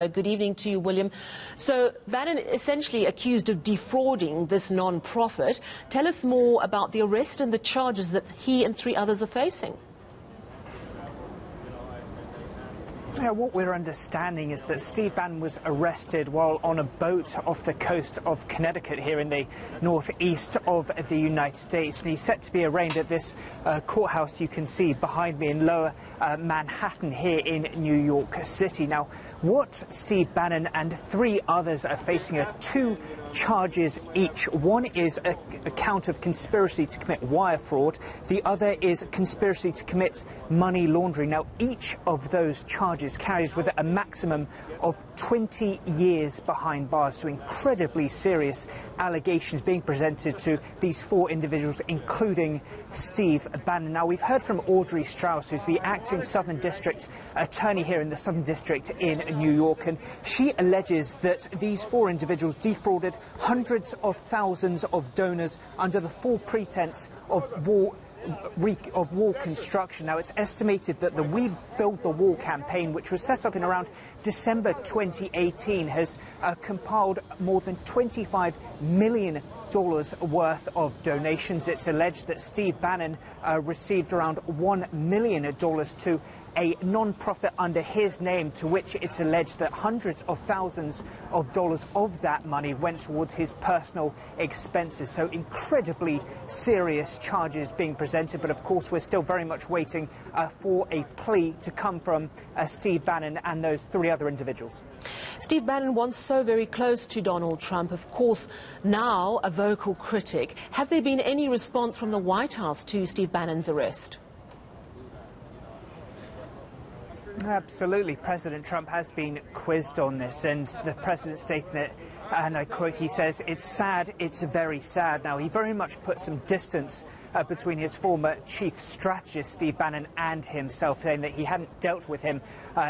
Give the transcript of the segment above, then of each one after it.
Good evening to you, William. So Bannon essentially accused of defrauding this non-profit. Tell us more about the arrest and the charges that he and 3 others are facing. What we're understanding is that Steve Bannon was arrested while on a boat off the coast of Connecticut here in the northeast of the United States. And he's set to be arraigned at this courthouse you can see behind me in lower Manhattan here in New York City. Now, what Steve Bannon and 3 others are facing are 2 charges each. One is a count of conspiracy to commit wire fraud. The other is conspiracy to commit money laundering. Now, each of those charges carries with it a maximum of 20 years behind bars. So incredibly serious allegations being presented to these 4 individuals, including Steve Bannon. Now, we've heard from Audrey Strauss, who's the acting Southern District attorney here in the Southern District in New York, and she alleges that these 4 individuals defrauded hundreds of thousands of donors under the full pretense of wall construction. Now, it's estimated that the We Build the Wall campaign, which was set up in around December 2018, has compiled more than $25 million worth of donations. It's alleged that Steve Bannon received around $1 million to a non-profit under his name, to which it's alleged that hundreds of thousands of dollars of that money went towards his personal expenses. So incredibly serious charges being presented, but of course we're still very much waiting for a plea to come from Steve Bannon and those 3 other individuals. Steve Bannon, once so very close to Donald Trump, of course now a vocal critic. Has there been any response from the White House to Steve Bannon's arrest? Absolutely. President Trump has been quizzed on this, and the president stated that, and I quote, he says, "It's sad, it's very sad." Now, he very much put some distance between his former chief strategist, Steve Bannon, and himself, saying that he hadn't dealt with him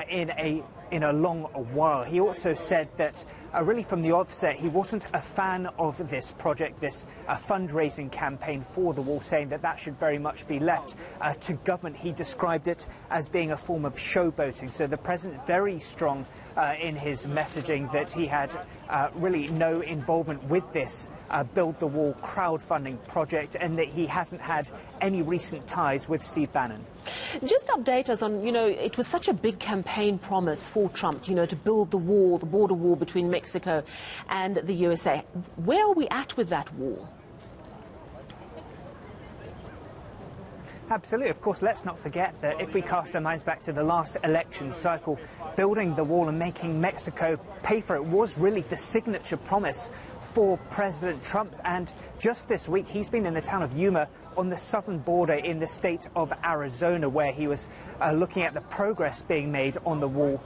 in a long while. He also said that really from the offset he wasn't a fan of this project, this fundraising campaign for the wall, saying that that should very much be left to government. He described it as being a form of showboating. So the president very strong in his messaging that he had really no involvement with this Build the Wall crowdfunding project, and that he hasn't had any recent ties with Steve Bannon. Just update us on, it was such a big campaign promise for Trump, to build the wall, the border wall between Mexico and the USA. Where are we at with that wall? Absolutely. Of course, let's not forget that if we cast our minds back to the last election cycle, building the wall and making Mexico pay for it was really the signature promise for President Trump. And just this week, he's been in the town of Yuma on the southern border in the state of Arizona, where he was looking at the progress being made on the wall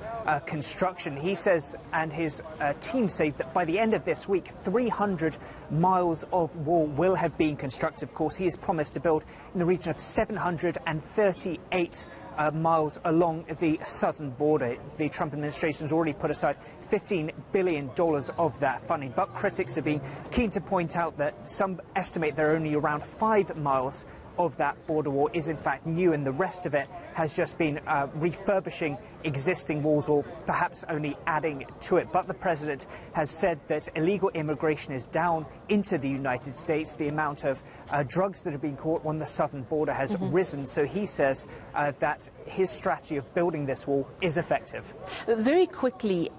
construction. He says, and his team say, that by the end of this week, 300 miles of wall will have been constructed. Of course, he has promised to build in the region of 738 miles along the southern border. The Trump administration has already put aside $15 billion of that funding, but critics have been keen to point out that some estimate there are only around 5 miles of that border wall is in fact new, and the rest of it has just been refurbishing existing walls, or perhaps only adding to it. But the president has said that illegal immigration is down into the United States. The amount of drugs that have been caught on the southern border has risen. So he says that his strategy of building this wall is effective. Very quickly,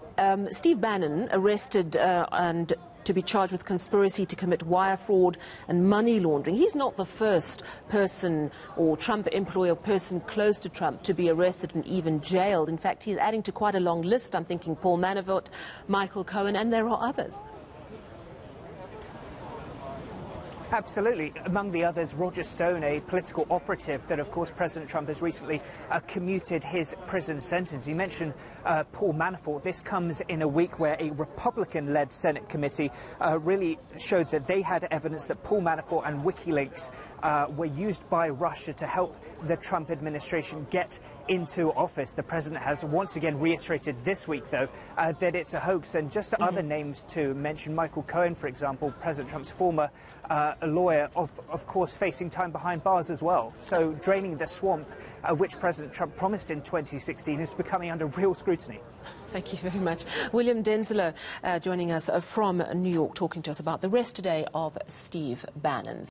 Steve Bannon arrested and to be charged with conspiracy to commit wire fraud and money laundering. He's not the first person or Trump employee or person close to Trump to be arrested and even jailed. In fact, he's adding to quite a long list. I'm thinking Paul Manafort, Michael Cohen, and there are others. Absolutely. Among the others, Roger Stone, a political operative that, of course, President Trump has recently commuted his prison sentence. He mentioned Paul Manafort. This comes in a week where a Republican-led Senate committee really showed that they had evidence that Paul Manafort and WikiLeaks were used by Russia to help the Trump administration get into office. The president has once again reiterated this week, though, that it's a hoax. And just other names to mention, Michael Cohen, for example, President Trump's former lawyer, of course, facing time behind bars as well. So draining the swamp, which President Trump promised in 2016, is becoming under real scrutiny. Thank you very much. William Denzler joining us from New York, talking to us about the rest today of Steve Bannon.